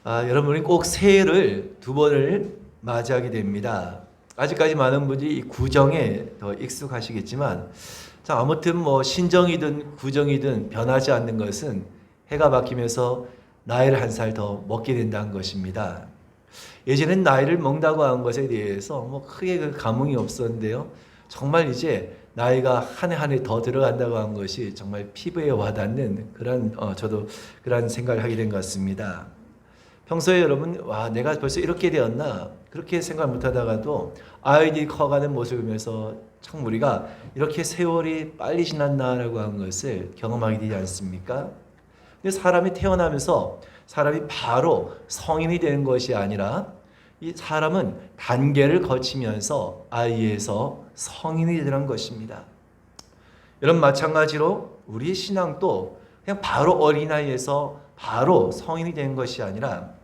여러분이 꼭 새해를 두 번을 맞이하게 됩니다. 아직까지 많은 분들이 이 구정에 더 익숙하시겠지만, 자, 아무튼 뭐 신정이든 구정이든 변하지 않는 것은 해가 바뀌면서 나이를 한 살 더 먹게 된다는 것입니다. 예전엔 나이를 먹는다고 하는 것에 대해서 뭐 크게 그 감흥이 없었는데요. 정말 이제 나이가 한 해 한 해 더 들어간다고 하는 것이 정말 피부에 와닿는 그런 저도 그런 생각을 하게 된 것 같습니다. 평소에 여러분, 와, 내가 벌써 이렇게 되었나? 그렇게 생각 못 하다가도 아이들이 커가는 모습을 보면서 참 우리가 이렇게 세월이 빨리 지났나라고 하는 것을 경험하게 되지 않습니까? 근데 사람이 태어나면서 사람이 바로 성인이 되는 것이 아니라 이 사람은 단계를 거치면서 아이에서 성인이 되는 것입니다. 여러분, 마찬가지로 우리의 신앙도 그냥 바로 어린아이에서 바로 성인이 되는 것이 아니라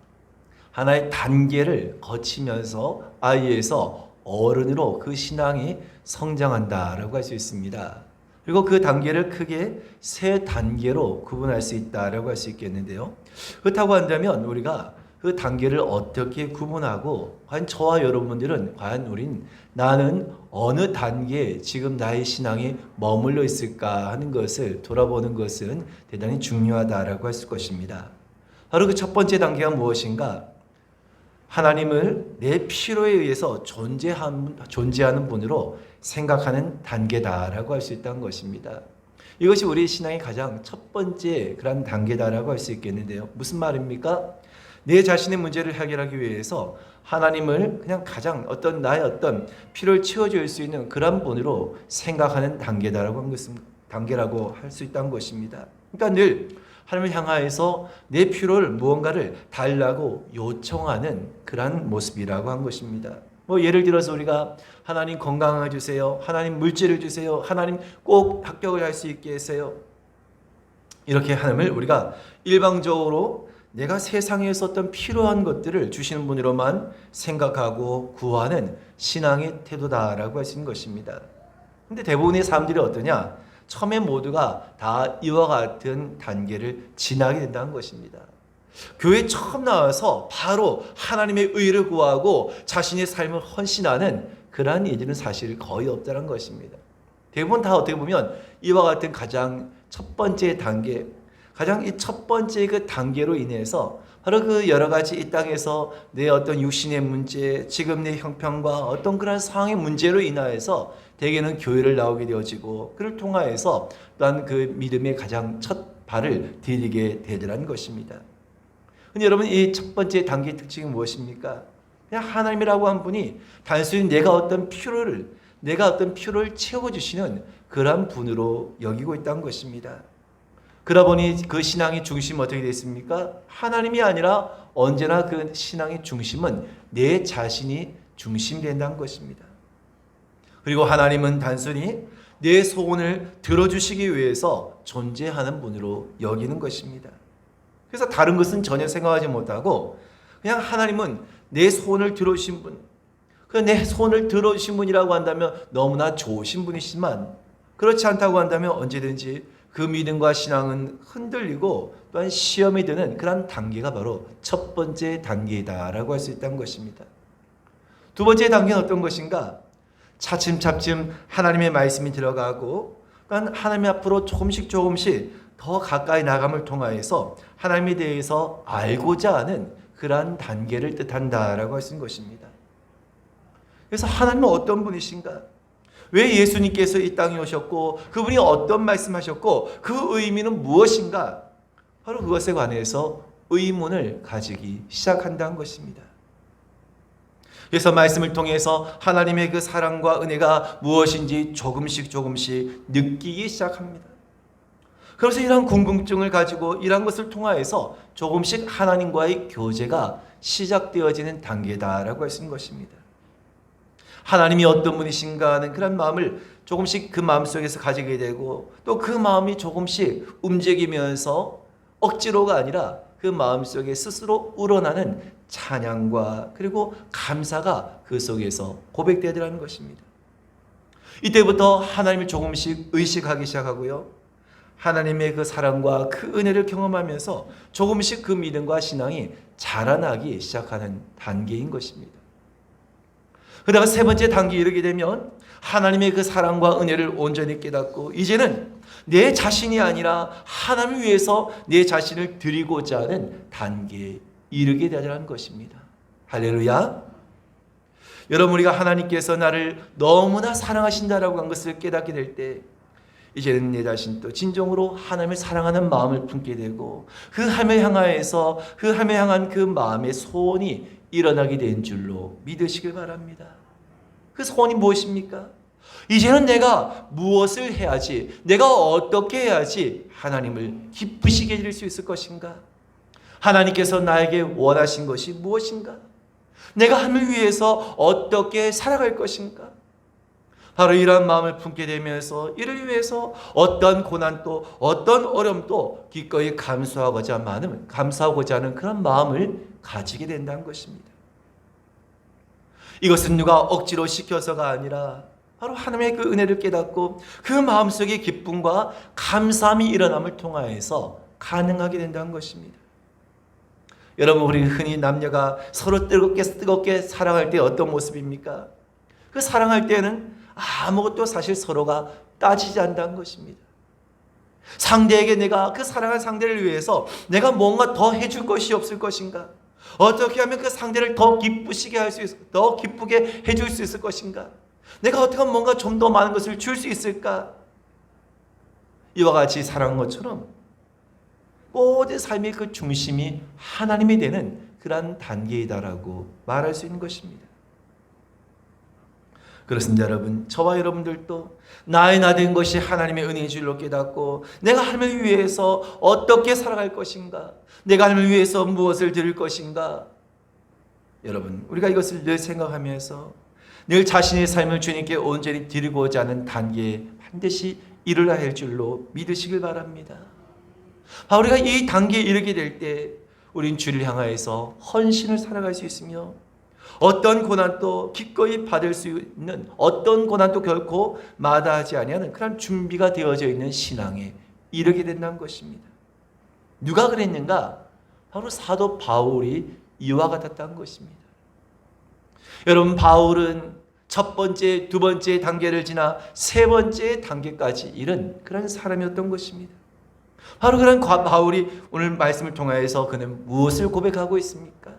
하나의 단계를 거치면서 아이에서 어른으로 그 신앙이 성장한다라고 할 수 있습니다. 그리고 그 단계를 크게 세 단계로 구분할 수 있다라고 할 수 있겠는데요. 그렇다고 한다면 우리가 그 단계를 어떻게 구분하고 과연 저와 여러분들은 과연 나는 어느 단계에 지금 나의 신앙이 머물러 있을까 하는 것을 돌아보는 것은 대단히 중요하다라고 할 것입니다. 바로 그 첫 번째 단계가 무엇인가? 하나님을 내 필요에 의해서 존재하는 분으로 생각하는 단계다라고 할 수 있다는 것입니다. 이것이 우리 신앙의 가장 첫 번째 그런 단계다라고 할 수 있겠는데요. 무슨 말입니까? 내 자신의 문제를 해결하기 위해서 하나님을 그냥 가장 나의 어떤 필요를 채워줄 수 있는 그런 분으로 생각하는 단계라고 할 수 있다는 것입니다. 그러니까 늘 하나님을 향하여서 내 필요를 무언가를 달라고 요청하는 그런 모습이라고 한 것입니다. 뭐 예를 들어서 우리가 하나님 건강을 주세요. 하나님 물질을 주세요. 하나님 꼭 합격을 할 수 있게 해주세요. 이렇게 하나님을 우리가 일방적으로 내가 세상에서 어떤 필요한 것들을 주시는 분으로만 생각하고 구하는 신앙의 태도다라고 할 수 있는 것입니다. 근데 대부분의 사람들이 어떠냐? 처음에 모두가 다 이와 같은 단계를 지나게 된다는 것입니다. 교회 처음 나와서 바로 하나님의 의를 구하고 자신의 삶을 헌신하는 그러한 일들은 사실 거의 없다는 것입니다. 대부분 다 어떻게 보면 이와 같은 가장 첫 번째 단계, 가장 이 첫 번째 그 단계로 인해서 바로 그 여러 가지 이 땅에서 내 어떤 육신의 문제, 지금 내 형편과 어떤 그런 상황의 문제로 인하여서 대개는 교회를 나오게 되어지고 그를 통하여서 또한 그 믿음의 가장 첫 발을 디디게 되더라는 것입니다. 근데 여러분, 이 첫 번째 단계의 특징이 무엇입니까? 그냥 하나님이라고 한 분이 단순히 내가 어떤 필요를 채워주시는 그러한 분으로 여기고 있다는 것입니다. 그러다 보니 그 신앙의 중심은 어떻게 되어 있습니까? 하나님이 아니라 언제나 그 신앙의 중심은 내 자신이 중심이 된다는 것입니다. 그리고 하나님은 단순히 내 소원을 들어주시기 위해서 존재하는 분으로 여기는 것입니다. 그래서 다른 것은 전혀 생각하지 못하고 그냥 하나님은 내 소원을 들어주신 분, 내 소원을 들어주신 분이라고 한다면 너무나 좋으신 분이시지만 그렇지 않다고 한다면 언제든지 그 믿음과 신앙은 흔들리고 또한 시험이 드는 그런 단계가 바로 첫 번째 단계이다라고 할 수 있다는 것입니다. 두 번째 단계는 어떤 것인가? 차츰차츰 하나님의 말씀이 들어가고 하나님 앞으로 조금씩 더 가까이 나감을 통하여서 하나님에 대해서 알고자 하는 그러한 단계를 뜻한다라고 할 수 있는 것입니다. 그래서 하나님은 어떤 분이신가? 왜 예수님께서 이 땅에 오셨고 그분이 어떤 말씀하셨고 그 의미는 무엇인가? 바로 그것에 관해서 의문을 가지기 시작한다는 것입니다. 그래서 말씀을 통해서 하나님의 그 사랑과 은혜가 무엇인지 조금씩 느끼기 시작합니다. 그래서 이러한 궁금증을 가지고 이러한 것을 통하여서 조금씩 하나님과의 교제가 시작되어지는 단계다라고 할 수 있는 것입니다. 하나님이 어떤 분이신가 하는 그런 마음을 조금씩 그 마음속에서 가지게 되고 또 그 마음이 조금씩 움직이면서 억지로가 아니라 그 마음속에 스스로 우러나는 찬양과 그리고 감사가 그 속에서 고백되더라는 것입니다. 이때부터 하나님을 조금씩 의식하기 시작하고요. 하나님의 그 사랑과 그 은혜를 경험하면서 조금씩 그 믿음과 신앙이 자라나기 시작하는 단계인 것입니다. 그러다가 세 번째 단계에 이르게 되면 하나님의 그 사랑과 은혜를 온전히 깨닫고 이제는 내 자신이 아니라 하나님을 위해서 내 자신을 드리고자 하는 단계에 이르게 되자는 것입니다. 할렐루야. 여러분, 우리가 하나님께서 나를 너무나 사랑하신다라고 한 것을 깨닫게 될 때 이제는 내 자신도 진정으로 하나님을 사랑하는 마음을 품게 되고 그 하나님을 향하여서 그 하나님을 향한 그 마음의 소원이 일어나게 된 줄로 믿으시길 바랍니다. 그 소원이 무엇입니까? 이제는 내가 무엇을 해야지, 내가 어떻게 해야지 하나님을 기쁘시게 해줄 수 있을 것인가? 하나님께서 나에게 원하신 것이 무엇인가? 내가 하나님을 위해서 어떻게 살아갈 것인가? 바로 이러한 마음을 품게 되면서 이를 위해서 어떤 고난도 어떤 어려움도 기꺼이 감수하고자 하는 그런 마음을 가지게 된다는 것입니다. 이것은 누가 억지로 시켜서가 아니라 바로 하나님의 그 은혜를 깨닫고 그 마음속에 기쁨과 감사함이 일어남을 통하여서 가능하게 된다는 것입니다. 여러분, 우리 흔히 남녀가 서로 뜨겁게 사랑할 때 어떤 모습입니까? 그 사랑할 때는 아무것도 사실 서로가 따지지 않는다는 것입니다. 상대에게 내가 그 사랑한 상대를 위해서 내가 뭔가 더 해줄 것이 없을 것인가? 어떻게 하면 그 상대를 더 기쁘시게 할 수 있을까? 더 기쁘게 해줄 수 있을 것인가? 내가 어떻게 하면 뭔가 좀 더 많은 것을 줄 수 있을까? 이와 같이 사랑한 것처럼 모든 삶의 그 중심이 하나님이 되는 그러한 단계이다라고 말할 수 있는 것입니다. 그렇습니다, 여러분. 저와 여러분들도 나의 나 된 것이 하나님의 은혜인 줄로 깨닫고 내가 하나님을 위해서 어떻게 살아갈 것인가? 내가 하나님을 위해서 무엇을 드릴 것인가? 여러분, 우리가 이것을 늘 생각하면서 늘 자신의 삶을 주님께 온전히 드리고자 하는 단계에 반드시 이르러야 할 줄로 믿으시길 바랍니다. 우리가 이 단계에 이르게 될 때 우린 주를 향하여서 헌신을 살아갈 수 있으며 어떤 고난도 기꺼이 받을 수 있는, 어떤 고난도 결코 마다하지 아니하는 그런 준비가 되어져 있는 신앙에 이르게 된다는 것입니다. 누가 그랬는가? 바로 사도 바울이 이와 같았다는 것입니다. 여러분, 바울은 첫 번째, 두 번째 단계를 지나 세 번째 단계까지 이른 그런 사람이었던 것입니다. 바로 그런 바울이 오늘 말씀을 통하여서 그는 무엇을 고백하고 있습니까?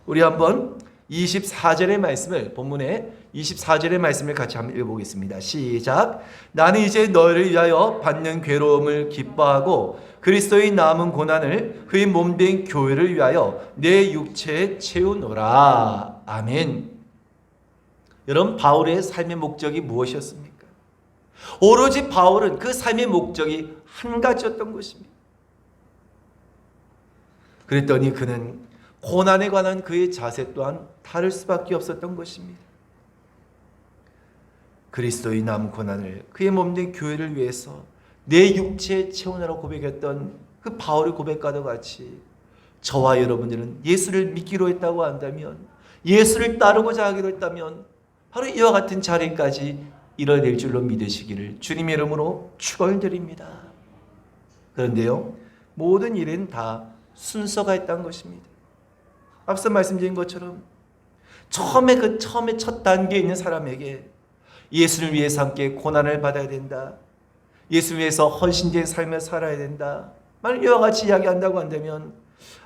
우리 한번 24절의 말씀을, 본문에 24절의 말씀을 같이 한번 읽어보겠습니다. 시작. 나는 이제 너를 위하여 받는 괴로움을 기뻐하고 그리스도의 남은 고난을 그의 몸된 교회를 위하여 내 육체에 채우노라. 아멘. 여러분, 바울의 삶의 목적이 무엇이었습니까? 오로지 바울은 그 삶의 목적이 한 가지였던 것입니다. 그랬더니 그는 고난에 관한 그의 자세 또한 다를 수밖에 없었던 것입니다. 그리스도의 남은 고난을 그의 몸된 교회를 위해서 내 육체에 채우느라고 고백했던 그 바울의 고백과도 같이 저와 여러분들은 예수를 믿기로 했다고 한다면, 예수를 따르고자 하기로 했다면 바로 이와 같은 자리까지 이뤄낼 줄로 믿으시기를 주님의 이름으로 축원드립니다. 그런데요, 모든 일은 다 순서가 있다는 것입니다. 앞서 말씀드린 것처럼 처음에 첫 단계에 있는 사람에게 예수를 위해서 함께 고난을 받아야 된다, 예수를 위해서 헌신된 삶을 살아야 된다, 만약 이와 같이 이야기한다고 한다면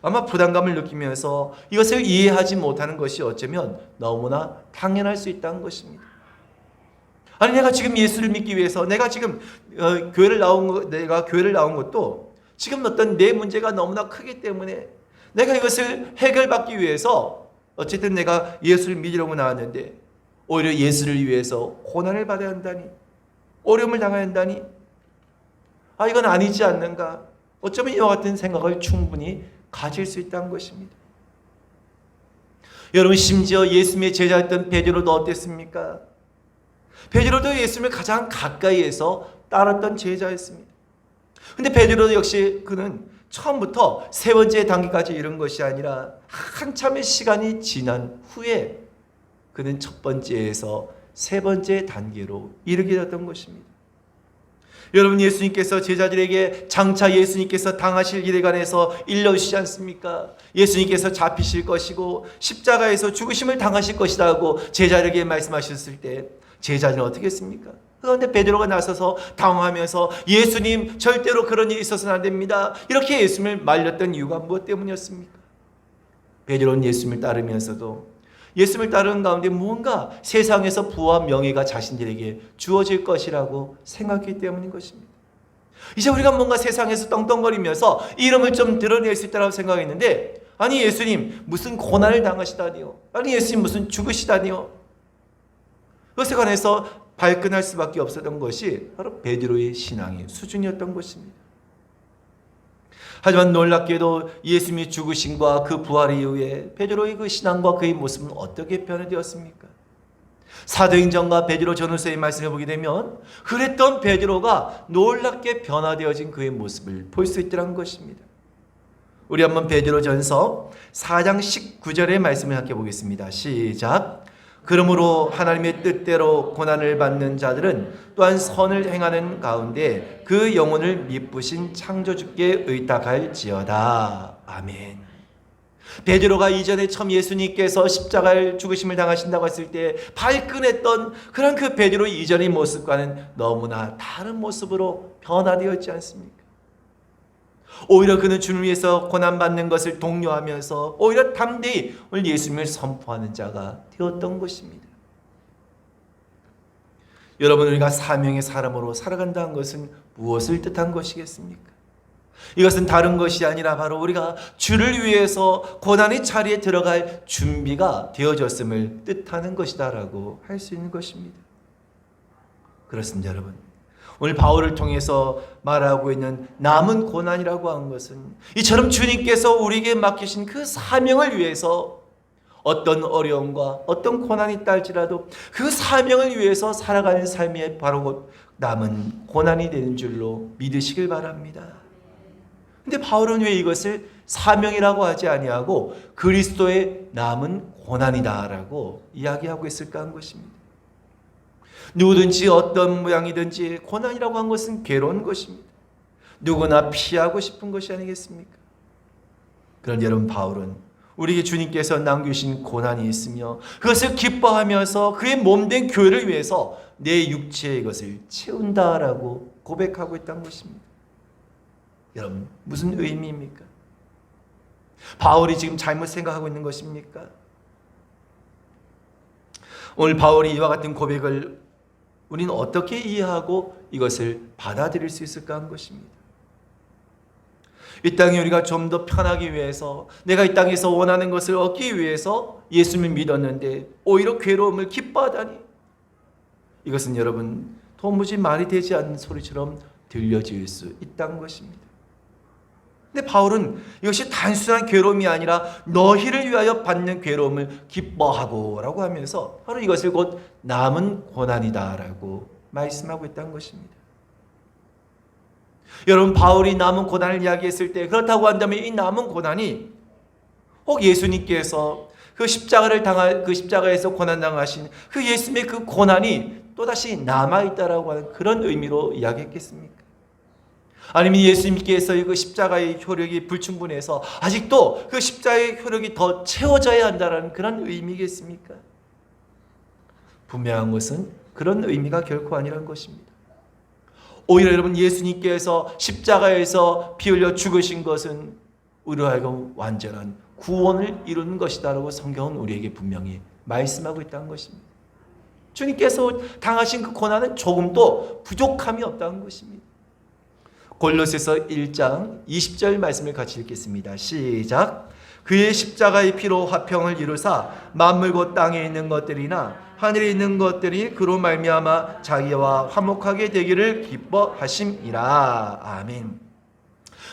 아마 부담감을 느끼면서 이것을 이해하지 못하는 것이 어쩌면 너무나 당연할 수 있다는 것입니다. 아니, 내가 지금 예수를 믿기 위해서 내가 지금 교회를 나온 것도 지금 어떤 내 문제가 너무나 크기 때문에 내가 이것을 해결받기 위해서 어쨌든 내가 예수를 믿으려고 나왔는데 오히려 예수를 위해서 고난을 받아야 한다니, 어려움을 당해야 한다니, 이건 아니지 않는가? 어쩌면 이와 같은 생각을 충분히 가질 수 있다는 것입니다. 여러분, 심지어 예수님의 제자였던 베드로도 어땠습니까? 베드로도 예수님을 가장 가까이에서 따랐던 제자였습니다. 근데 베드로도 역시 그는 처음부터 세 번째 단계까지 이른 것이 아니라 한참의 시간이 지난 후에 그는 첫 번째에서 세 번째 단계로 이르게 되었던 것입니다. 여러분, 예수님께서 제자들에게 장차 예수님께서 당하실 일에 관해서 일러주시지 않습니까? 예수님께서 잡히실 것이고 십자가에서 죽으심을 당하실 것이다 하고 제자들에게 말씀하셨을 때 제자들은 어떻게 했습니까? 그런데 베드로가 나서서 당황하면서 예수님, 절대로 그런 일이 있어서는 안 됩니다, 이렇게 예수님을 말렸던 이유가 무엇 때문이었습니까? 베드로는 예수님을 따르면서도 예수님을 따르는 가운데 무언가 세상에서 부와 명예가 자신들에게 주어질 것이라고 생각했기 때문인 것입니다. 이제 우리가 뭔가 세상에서 떵떵거리면서 이름을 좀 드러낼 수 있다고 생각했는데, 아니 예수님 무슨 고난을 당하시다니요, 아니 예수님 무슨 죽으시다니요, 그것에 관해서 발끈할 수밖에 없었던 것이 바로 베드로의 신앙의 수준이었던 것입니다. 하지만 놀랍게도 예수님이 죽으심과 그 부활 이후에 베드로의 그 신앙과 그의 모습은 어떻게 변화되었습니까? 사도행전과 베드로 전후서의 말씀을 보게 되면 그랬던 베드로가 놀랍게 변화되어진 그의 모습을 볼 수 있다는 것입니다. 우리 한번 베드로전서 4장 19절의 말씀을 함께 보겠습니다. 시작. 그러므로 하나님의 뜻대로 고난을 받는 자들은 또한 선을 행하는 가운데 그 영혼을 미쁘신 창조주께 의탁할지어다. 아멘. 베드로가 이전에 처음 예수님께서 십자가를 죽으심을 당하신다고 했을 때 발끈했던 그런 그 베드로 이전의 모습과는 너무나 다른 모습으로 변화되었지 않습니까? 오히려 그는 주를 위해서 고난받는 것을 독려하면서 오히려 담대히 오늘 예수님을 선포하는 자가 되었던 것입니다. 여러분, 우리가 사명의 사람으로 살아간다는 것은 무엇을 뜻한 것이겠습니까? 이것은 다른 것이 아니라 바로 우리가 주를 위해서 고난의 자리에 들어갈 준비가 되어졌음을 뜻하는 것이다라고 할 수 있는 것입니다. 그렇습니다, 여러분. 오늘 바울을 통해서 말하고 있는 남은 고난이라고 하는 것은 이처럼 주님께서 우리에게 맡기신 그 사명을 위해서 어떤 어려움과 어떤 고난이 있다 할지라도 그 사명을 위해서 살아가는 삶이 바로 남은 고난이 되는 줄로 믿으시길 바랍니다. 근데 바울은 왜 이것을 사명이라고 하지 아니하고 그리스도의 남은 고난이다라고 이야기하고 있을까 하는 것입니다. 누구든지 어떤 모양이든지 고난이라고 한 것은 괴로운 것입니다. 누구나 피하고 싶은 것이 아니겠습니까? 그런데 여러분, 바울은 우리에게 주님께서 남기신 고난이 있으며 그것을 기뻐하면서 그의 몸된 교회를 위해서 내 육체의 것을 채운다라고 고백하고 있다는 것입니다. 여러분, 무슨 의미입니까? 바울이 지금 잘못 생각하고 있는 것입니까? 오늘 바울이 이와 같은 고백을 우리는 어떻게 이해하고 이것을 받아들일 수 있을까 하는 것입니다. 이 땅에 우리가 좀 더 편하기 위해서, 내가 이 땅에서 원하는 것을 얻기 위해서 예수님을 믿었는데 오히려 괴로움을 기뻐하다니, 이것은 여러분 도무지 말이 되지 않는 소리처럼 들려질 수 있다는 것입니다. 근데 바울은 이것이 단순한 괴로움이 아니라 너희를 위하여 받는 괴로움을 기뻐하고 라고 하면서 바로 이것을 곧 남은 고난이다 라고 말씀하고 있다는 것입니다. 여러분, 바울이 남은 고난을 이야기했을 때 그렇다고 한다면 이 남은 고난이 혹 예수님께서 그 십자가에서 고난당하신 그 예수님의 그 고난이 또다시 남아있다라고 하는 그런 의미로 이야기했겠습니까? 아니면 예수님께서 그 십자가의 효력이 불충분해서 아직도 그 십자가의 효력이 더 채워져야 한다는 그런 의미겠습니까? 분명한 것은 그런 의미가 결코 아니라는 것입니다. 오히려 여러분, 예수님께서 십자가에서 피 흘려 죽으신 것은 우리로 하여금 완전한 구원을 이루는 것이다라고 성경은 우리에게 분명히 말씀하고 있다는 것입니다. 주님께서 당하신 그 고난은 조금도 부족함이 없다는 것입니다. 골로새서 1장 20절 말씀을 같이 읽겠습니다. 시작. 그의 십자가의 피로 화평을 이루사 만물 곧 땅에 있는 것들이나 하늘에 있는 것들이 그로 말미암아 자기와 화목하게 되기를 기뻐하심이라. 아멘.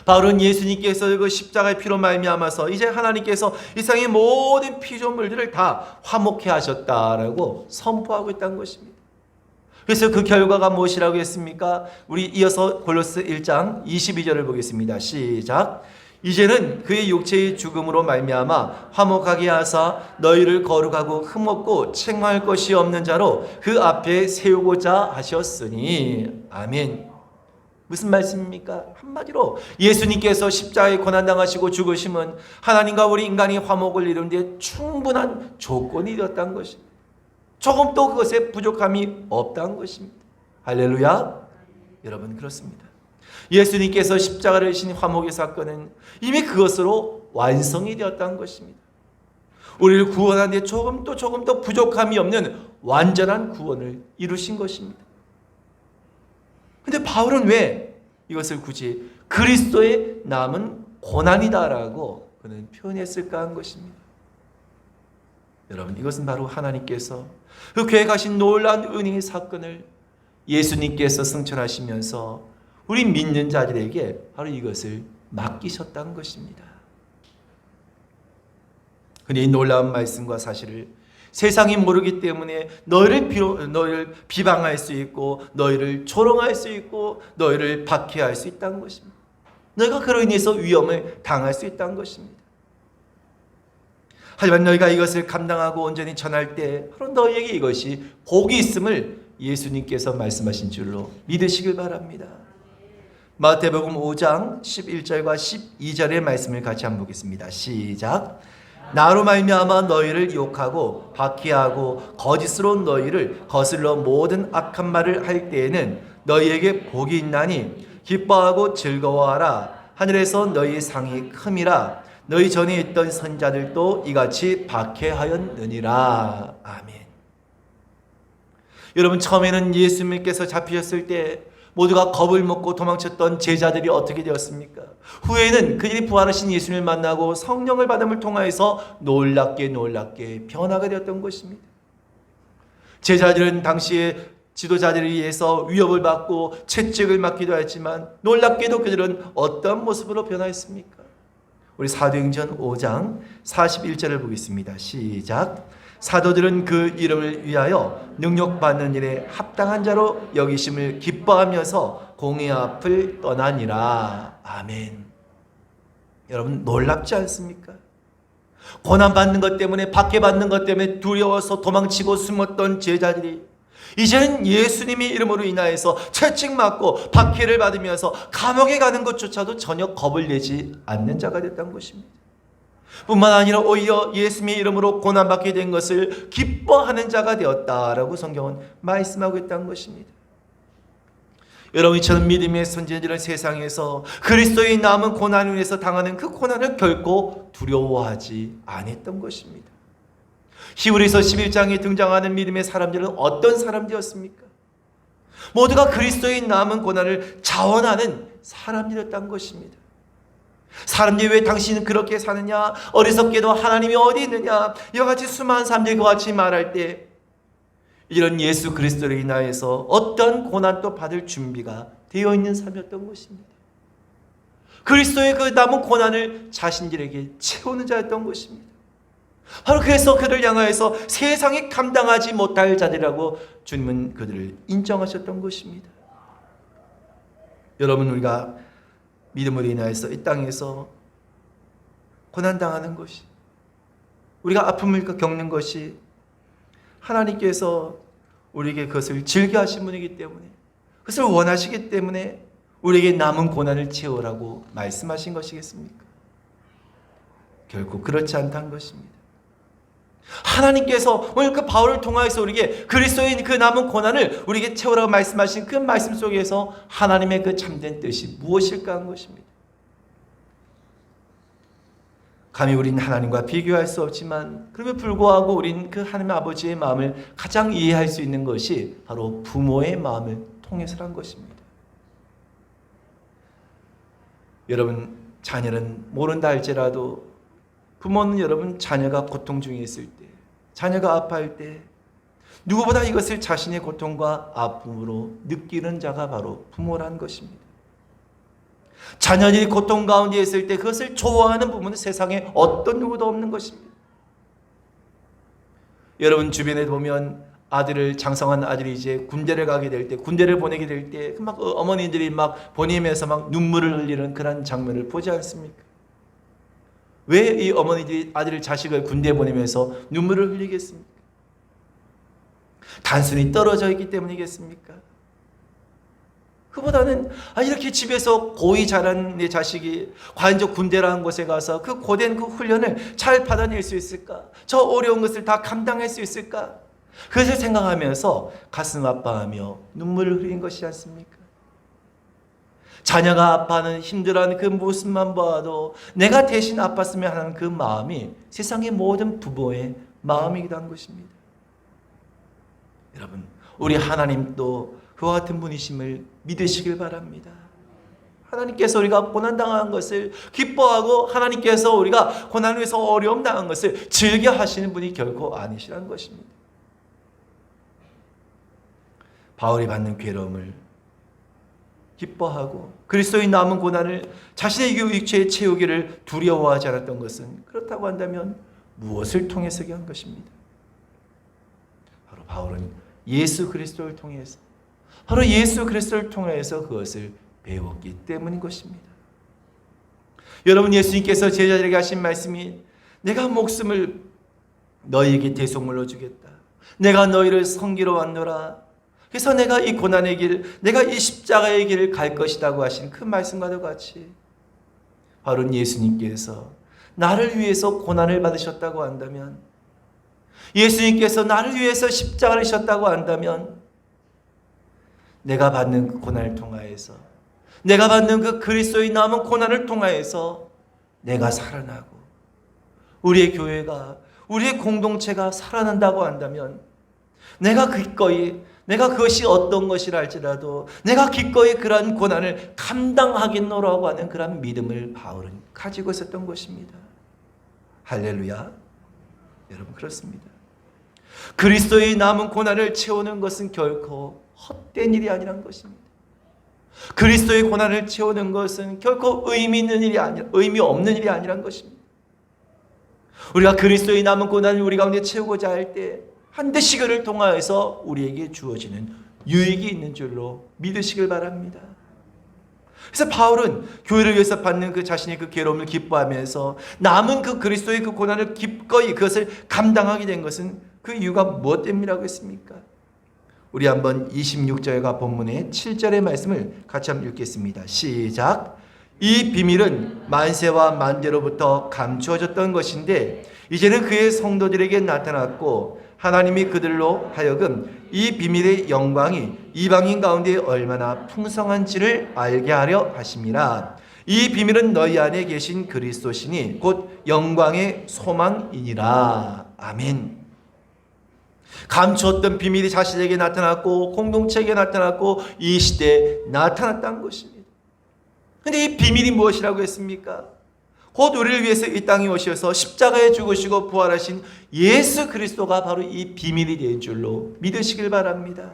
바울은 예수님께서 그 십자가의 피로 말미암아서 이제 하나님께서 이 세상의 모든 피조물들을 다 화목해 하셨다라고 선포하고 있다는 것입니다. 그래서 그 결과가 무엇이라고 했습니까? 우리 이어서 골로새 1장 22절을 보겠습니다. 시작. 이제는 그의 육체의 죽음으로 말미암아 화목하게 하사 너희를 거룩하고 흠없고 책망할 것이 없는 자로 그 앞에 세우고자 하셨으니. 아멘. 무슨 말씀입니까? 한마디로 예수님께서 십자가에 고난당하시고 죽으심은 하나님과 우리 인간이 화목을 이루는 데 충분한 조건이 되었다는 것입니다. 조금도 그것에 부족함이 없다는 것입니다. 할렐루야. 여러분, 그렇습니다. 예수님께서 십자가를 지신 화목의 사건은 이미 그것으로 완성이 되었다는 것입니다. 우리를 구원하는 데 조금도 부족함이 없는 완전한 구원을 이루신 것입니다. 근데 바울은 왜 이것을 굳이 그리스도의 남은 고난이다라고 그는 표현했을까 한 것입니다. 여러분, 이것은 바로 하나님께서 그 계획하신 놀라운 은혜의 사건을 예수님께서 승천하시면서 우리 믿는 자들에게 바로 이것을 맡기셨다는 것입니다. 근데 이 놀라운 말씀과 사실을 세상이 모르기 때문에 너희를 비방할 수 있고 너희를 조롱할 수 있고 너희를 박해할 수 있다는 것입니다. 너희가 그로 인해서 위험을 당할 수 있다는 것입니다. 하지만 너희가 이것을 감당하고 온전히 전할 때 바로 너희에게 이것이 복이 있음을 예수님께서 말씀하신 줄로 믿으시길 바랍니다. 마태복음 5장 11절과 12절의 말씀을 같이 한번 보겠습니다. 시작. 나로 말미암아 너희를 욕하고 박해하고 거짓으로 너희를 거슬러 모든 악한 말을 할 때에는 너희에게 복이 있나니 기뻐하고 즐거워하라. 하늘에서 너희 상이 큼이라. 너희 전에 있던 선자들도 이같이 박해하였느니라. 아멘. 여러분, 처음에는 예수님께서 잡히셨을 때 모두가 겁을 먹고 도망쳤던 제자들이 어떻게 되었습니까? 후에는 그들이 부활하신 예수님을 만나고 성령을 받음을 통하여서 놀랍게 변화가 되었던 것입니다. 제자들은 당시에 지도자들에 의해서 위협을 받고 채찍을 맞기도 했지만 놀랍게도 그들은 어떤 모습으로 변화했습니까? 우리 사도행전 5장 41절을 보겠습니다. 시작. 사도들은 그 이름을 위하여 능력받는 일에 합당한 자로 여기심을 기뻐하면서 공의 앞을 떠나니라. 아멘. 여러분, 놀랍지 않습니까? 고난받는 것 때문에, 박해받는 것 때문에 두려워서 도망치고 숨었던 제자들이 이제는 예수님의 이름으로 인하여서 채찍맞고 박해를 받으면서 감옥에 가는 것조차도 전혀 겁을 내지 않는 자가 됐다는 것입니다. 뿐만 아니라 오히려 예수님의 이름으로 고난받게 된 것을 기뻐하는 자가 되었다라고 성경은 말씀하고 있다는 것입니다. 여러분, 이처럼 믿음의 선진들은 세상에서 그리스도의 남은 고난을 위해서 당하는 그 고난을 결코 두려워하지 않았던 것입니다. 히브리서 11장에 등장하는 믿음의 사람들은 어떤 사람들이었습니까? 모두가 그리스도의 남은 고난을 자원하는 사람들이었다는 것입니다. 사람들이 왜 당신은 그렇게 사느냐, 어리석게도 하나님이 어디 있느냐, 이와 같이 수많은 사람들이 그와 같이 말할 때 이런 예수 그리스도로 인하여서 어떤 고난도 받을 준비가 되어 있는 삶이었던 것입니다. 그리스도의 그 남은 고난을 자신들에게 채우는 자였던 것입니다. 바로 그래서 그들을 향하여서 세상이 감당하지 못할 자들이라고 주님은 그들을 인정하셨던 것입니다. 여러분, 우리가 믿음으로 인하여서 이 땅에서 고난당하는 것이, 우리가 아픔을 겪는 것이 하나님께서 우리에게 그것을 즐겨하신 분이기 때문에, 그것을 원하시기 때문에 우리에게 남은 고난을 채우라고 말씀하신 것이겠습니까? 결코 그렇지 않다는 것입니다. 하나님께서 오늘 그 바울을 통하여서 우리에게 그리스도의 그 남은 고난을 우리에게 채우라고 말씀하신 그 말씀 속에서 하나님의 그 참된 뜻이 무엇일까 하는 것입니다. 감히 우리는 하나님과 비교할 수 없지만 그럼에도 불구하고 우리는 그 하나님 아버지의 마음을 가장 이해할 수 있는 것이 바로 부모의 마음을 통해서란 것입니다. 여러분, 자녀는 모른다 할지라도 부모는 여러분, 자녀가 고통 중에 있을 때, 자녀가 아파할 때 누구보다 이것을 자신의 고통과 아픔으로 느끼는 자가 바로 부모라는 것입니다. 자녀들이 고통 가운데 있을 때 그것을 좋아하는 부모는 세상에 어떤 누구도 없는 것입니다. 여러분, 주변에 보면 아들을, 장성한 아들이 이제 군대를 가게 될 때, 군대를 보내게 될 때 막 어머니들이 막 보내면서 막 눈물을 흘리는 그런 장면을 보지 않습니까? 왜 이 어머니들이 아들을, 자식을 군대에 보내면서 눈물을 흘리겠습니까? 단순히 떨어져 있기 때문이겠습니까? 그보다는 이렇게 집에서 고이 자란 내 자식이 과연 저 군대라는 곳에 가서 그 고된 그 훈련을 잘 받아낼 수 있을까? 저 어려운 것을 다 감당할 수 있을까? 그것을 생각하면서 가슴 아파하며 눈물을 흘린 것이지 않습니까? 자녀가 아파하는 힘들어하는 그 모습만 봐도 내가 대신 아팠으면 하는 그 마음이 세상의 모든 부모의 마음이기도 한 것입니다. 여러분, 우리 하나님도 그와 같은 분이심을 믿으시길 바랍니다. 하나님께서 우리가 고난당한 것을 기뻐하고 하나님께서 우리가 고난을 위해서 어려움 당한 것을 즐겨 하시는 분이 결코 아니시라는 것입니다. 바울이 받는 괴로움을 기뻐하고 그리스도의 남은 고난을 자신의 육체에 채우기를 두려워하지 않았던 것은 그렇다고 한다면 무엇을 통해서 한 것입니다. 바로 바울은 예수 그리스도를 통해서 바로 예수 그리스도를 통해서 그것을 배웠기 때문인 것입니다. 여러분, 예수님께서 제자들에게 하신 말씀이 내가 목숨을 너희에게 대속물로 주겠다. 내가 너희를 섬기러 왔노라. 그래서 내가 이 고난의 길, 내가 이 십자가의 길을 갈 것이라고 하신 그 말씀과도 같이 바로 예수님께서 나를 위해서 고난을 받으셨다고 한다면, 예수님께서 나를 위해서 십자가를 지셨다고 한다면, 내가 받는 그 고난을 통하여서, 내가 받는 그 그리스도의 남은 고난을 통하여서 내가 살아나고 우리의 교회가, 우리의 공동체가 살아난다고 한다면, 내가 기꺼이, 내가 그것이 어떤 것이라 할지라도 내가 기꺼이 그러한 고난을 감당하겠노라고 하는 그런 믿음을 바울은 가지고 있었던 것입니다. 할렐루야. 여러분, 그렇습니다. 그리스도의 남은 고난을 채우는 것은 결코 헛된 일이 아니란 것입니다. 그리스도의 고난을 채우는 것은 결코 의미 없는 일이 아니란 것입니다. 우리가 그리스도의 남은 고난을 우리 가운데 채우고자 할 때 반드시 그를 통하여서 우리에게 주어지는 유익이 있는 줄로 믿으시길 바랍니다. 그래서 바울은 교회를 위해서 받는 그 자신의 그 괴로움을 기뻐하면서 남은 그 그리스도의 그 고난을 기꺼이 그것을 감당하게 된 것은 그 이유가 무엇 때문이라고 했습니까? 우리 한번 26절과 본문의 7절의 말씀을 같이 한번 읽겠습니다. 시작. 이 비밀은 만세와 만대로부터 감추어졌던 것인데 이제는 그의 성도들에게 나타났고 하나님이 그들로 하여금 이 비밀의 영광이 이방인 가운데 얼마나 풍성한지를 알게 하려 하심이라. 이 비밀은 너희 안에 계신 그리스도시니 곧 영광의 소망이니라. 아멘. 감추었던 비밀이 자신에게 나타났고 공동체에게 나타났고 이 시대에 나타났다는 것입니다. 그런데 이 비밀이 무엇이라고 했습니까? 곧 우리를 위해서 이 땅에 오셔서 십자가에 죽으시고 부활하신 예수 그리스도가 바로 이 비밀이 된 줄로 믿으시길 바랍니다.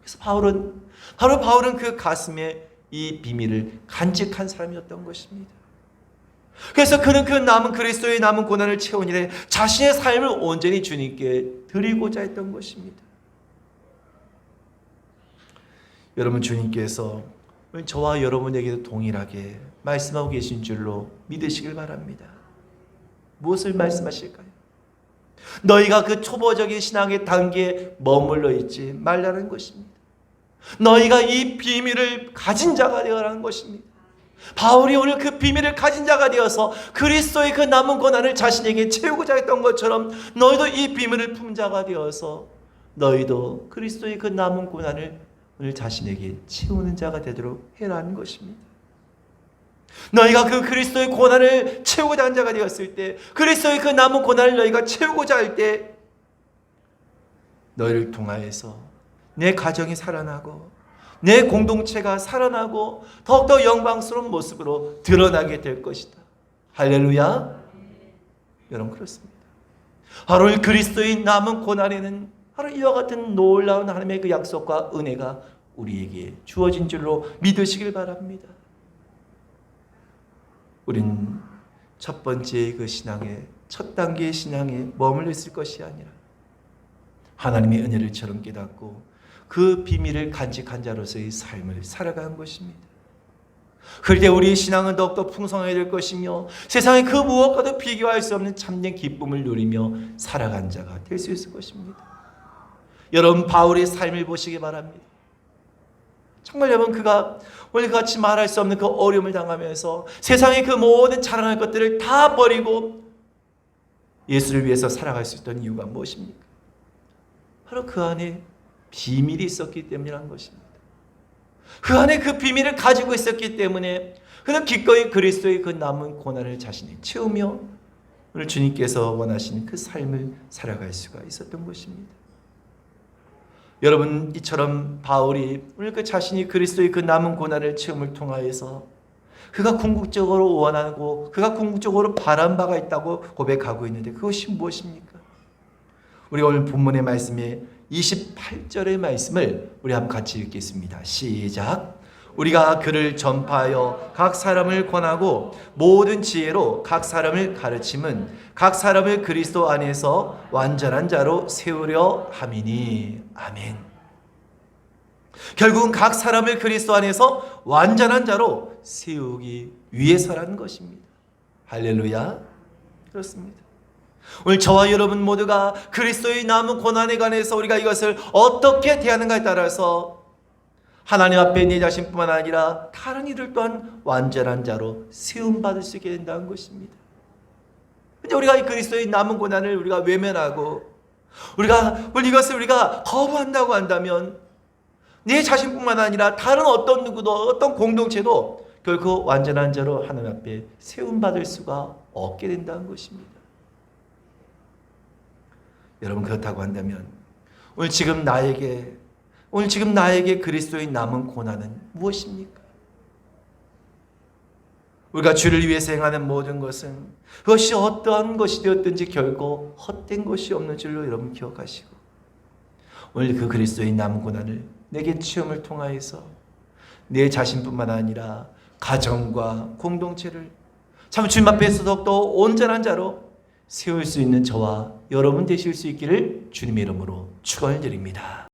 그래서 바울은 그 가슴에 이 비밀을 간직한 사람이었던 것입니다. 그래서 그는 그 남은 그리스도의 남은 고난을 채운 일에 자신의 삶을 온전히 주님께 드리고자 했던 것입니다. 여러분, 주님께서 저와 여러분에게도 동일하게 말씀하고 계신 줄로 믿으시길 바랍니다. 무엇을 말씀하실까요? 너희가 그 초보적인 신앙의 단계에 머물러 있지 말라는 것입니다. 너희가 이 비밀을 가진 자가 되어라는 것입니다. 바울이 오늘 그 비밀을 가진 자가 되어서 그리스도의 그 남은 고난을 자신에게 채우고자 했던 것처럼 너희도 이 비밀을 품 자가 되어서 너희도 그리스도의 그 남은 고난을 오늘 자신에게 채우는 자가 되도록 해라는 것입니다. 너희가 그 그리스도의 고난을 채우고자 한 자가 되었을 때, 그리스도의 그 남은 고난을 너희가 채우고자 할 때 너희를 통하여서 내 가정이 살아나고 내 공동체가 살아나고 더욱더 영광스러운 모습으로 드러나게 될 것이다. 할렐루야. 여러분, 그렇습니다. 바로 그리스도의 남은 고난에는 바로 이와 같은 놀라운 하나님의 그 약속과 은혜가 우리에게 주어진 줄로 믿으시길 바랍니다. 우린 첫 번째 그 신앙의 첫 단계의 신앙에 머물러 있을 것이 아니라 하나님의 은혜를 처럼 깨닫고 그 비밀을 간직한 자로서의 삶을 살아가는 것입니다. 그럴 때 우리의 신앙은 더욱더 풍성하게 될 것이며 세상의 그 무엇과도 비교할 수 없는 참된 기쁨을 누리며 살아간 자가 될 수 있을 것입니다. 여러분, 바울의 삶을 보시기 바랍니다. 정말 여러분, 그가 오늘 같이 말할 수 없는 그 어려움을 당하면서 세상의 그 모든 자랑할 것들을 다 버리고 예수를 위해서 살아갈 수 있던 이유가 무엇입니까? 바로 그 안에 비밀이 있었기 때문이라는 것입니다. 그 안에 그 비밀을 가지고 있었기 때문에 그는 기꺼이 그리스도의 그 남은 고난을 자신이 채우며 오늘 주님께서 원하시는 그 삶을 살아갈 수가 있었던 것입니다. 여러분, 이처럼 바울이 오늘 그 자신이 그리스도의 그 남은 고난을 채움을 통하여서 그가 궁극적으로 원하고 그가 궁극적으로 바란 바가 있다고 고백하고 있는데 그것이 무엇입니까? 우리 오늘 본문의 말씀에 28절의 말씀을 우리 한번 같이 읽겠습니다. 시작. 우리가 그를 전파하여 각 사람을 권하고 모든 지혜로 각 사람을 가르침은 각 사람을 그리스도 안에서 완전한 자로 세우려 함이니. 아멘. 결국은 각 사람을 그리스도 안에서 완전한 자로 세우기 위해서라는 것입니다. 할렐루야. 그렇습니다. 오늘 저와 여러분 모두가 그리스도의 남은 고난에 관해서 우리가 이것을 어떻게 대하는가에 따라서 하나님 앞에 내 자신뿐만 아니라 다른 이들 또한 완전한 자로 세움받을 수 있게 된다는 것입니다. 근데 우리가 이 그리스도의 남은 고난을 우리가 외면하고 이것을 우리가 거부한다고 한다면 내 자신뿐만 아니라 다른 어떤 누구도 어떤 공동체도 결코 완전한 자로 하나님 앞에 세움받을 수가 없게 된다는 것입니다. 여러분, 그렇다고 한다면 오늘 지금 나에게 그리스도의 남은 고난은 무엇입니까? 우리가 주를 위해서 행하는 모든 것은 그것이 어떠한 것이 되었든지 결코 헛된 것이 없는 줄로 여러분 기억하시고 오늘 그 그리스도의 남은 고난을 내게 체험을 통하여서 내 자신뿐만 아니라 가정과 공동체를 참 주님 앞에서 더욱더 온전한 자로 세울 수 있는 저와 여러분 되실 수 있기를 주님의 이름으로 축원을 드립니다.